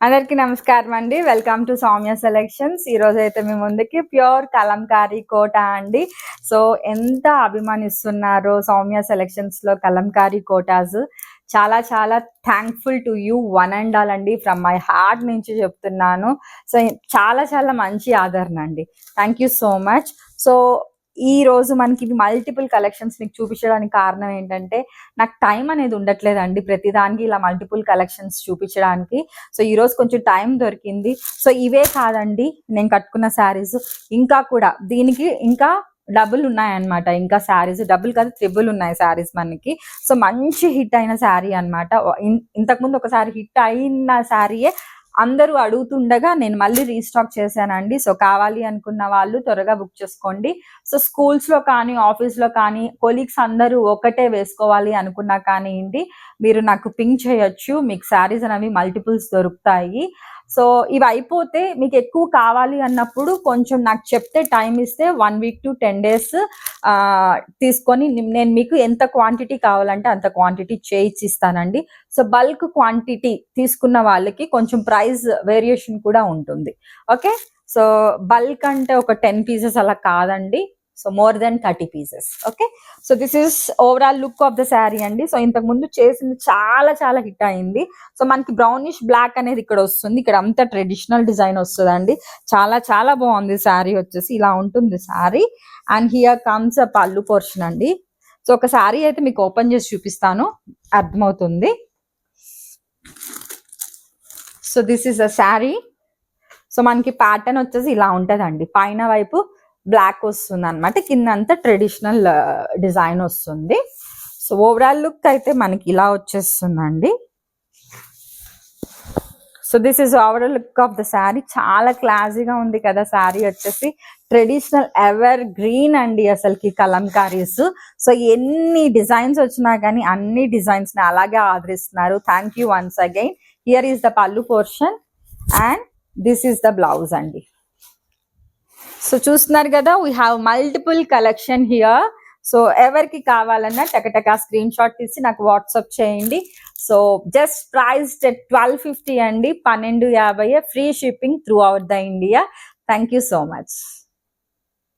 అందరికీ నమస్కారం అండి. Welcome to Soumya selections. ఈ రోజు అయితే మీ ముందుకి ప్యూర్ కలంకారీ కోట అండి. సో ఎంత అభిమానిస్తున్నారో సౌమ్య సెలెక్షన్స్ లో కలంకారీ కోటాస్. చాలా చాలా thankful to you, one and all అండి. ఫ్రమ్ మై హార్ట్ నుంచి చెప్తున్నాను. సో చాలా చాలా మంచి ఆదరణ అండి. Thank you so much. So ఈ రోజు మనకి మల్టిపుల్ కలెక్షన్స్ మీకు చూపించడానికి కారణం ఏంటంటే నాకు టైం అనేది ఉండట్లేదండి ప్రతిదానికి ఇలా మల్టిపుల్ కలెక్షన్స్ చూపించడానికి. సో ఈ రోజు కొంచెం టైం దొరికింది. సో ఇవే కాదండి నేను కట్టుకున్న శారీస్, ఇంకా కూడా దీనికి ఇంకా డబుల్ ఉన్నాయన్నమాట. ఇంకా శారీస్ డబుల్ కాదు ట్రిబుల్ ఉన్నాయి శారీస్ మనకి. సో మంచి హిట్ అయిన శారీ అనమాట. ఇంతకుముందు ఒకసారి హిట్ అయిన శారీయే అందరూ అడుగుతుండగా నేను మళ్ళీ రీస్టాక్ చేశానండి. సో కావాలి అనుకున్న వాళ్ళు త్వరగా బుక్ చేసుకోండి. సో స్కూల్స్ లో కానీ ఆఫీస్ లో కానీ కొలీగ్స్ అందరూ ఒకటే వేసుకోవాలి అనుకున్నా కానివ్వండి, మీరు నాకు పింక్ చేయొచ్చు. మీకు శారీస్ అనేవి మల్టిపుల్స్ దొరుకుతాయి. సో ఇవి అయిపోతే మీకు ఎక్కువ కావాలి అన్నప్పుడు కొంచెం నాకు చెప్తే టైం ఇస్తే 1 week to 10 days తీసుకొని నేను మీకు ఎంత క్వాంటిటీ కావాలంటే అంత క్వాంటిటీ చేయిస్తానండి. సో బల్క్ క్వాంటిటీ తీసుకున్న వాళ్ళకి కొంచెం ప్రైస్ వేరియేషన్ కూడా ఉంటుంది. ఓకే, సో బల్క్ అంటే ఒక 10 pieces అలా కాదండి. So more than 30 pieces. Okay, so this is overall look of the sari అండి. సో ఇంతకు ముందు చేసింది చాలా చాలా హిట్ అయింది. సో మనకి బ్రౌనిష్ బ్లాక్ అనేది ఇక్కడ వస్తుంది. ఇక్కడ అంతా ట్రెడిషనల్ డిజైన్ వస్తుందండి. చాలా చాలా బాగుంది శారీ. వచ్చేసి ఇలా ఉంటుంది శారీ. అండ్ హియర్ కమ్స్ అ పళ్ళు పోర్షన్ అండి. సో ఒక శారీ అయితే మీకు ఓపెన్ చేసి చూపిస్తాను, అర్థమవుతుంది. So this is a sari. So మనకి ప్యాటర్న్ వచ్చేసి ఇలా ఉంటుందండి. పైన వైపు బ్లాక్ వస్తుంది అనమాట, కింద అంతా ట్రెడిషనల్ డిజైన్ వస్తుంది. సో ఓవరాల్ లుక్ అయితే మనకి ఇలా వచ్చేస్తుందండి. So this is overall look of the sari. చాలా క్లాసీగా ఉంది కదా శారీ. వచ్చేసి ట్రెడిషనల్ ఎవర్ గ్రీన్ అండి అసలుకి కలంకారీస్. సో ఎన్ని డిజైన్స్ వచ్చినా కానీ అన్ని డిజైన్స్ ని అలాగే ఆదరిస్తున్నారు. Thank you once again. Here is the pallu portion and this is the blouse అండి. సో చూస్తున్నారు కదా, we have multiple collection here. So ఎవరికి కావాలన్నా టకటకా స్క్రీన్ షాట్ తీసి నాకు వాట్సాప్ చేయండి. సో జస్ట్ ప్రైస్ 1250 అండి, 1250, free shipping through out the India. Thank you so much.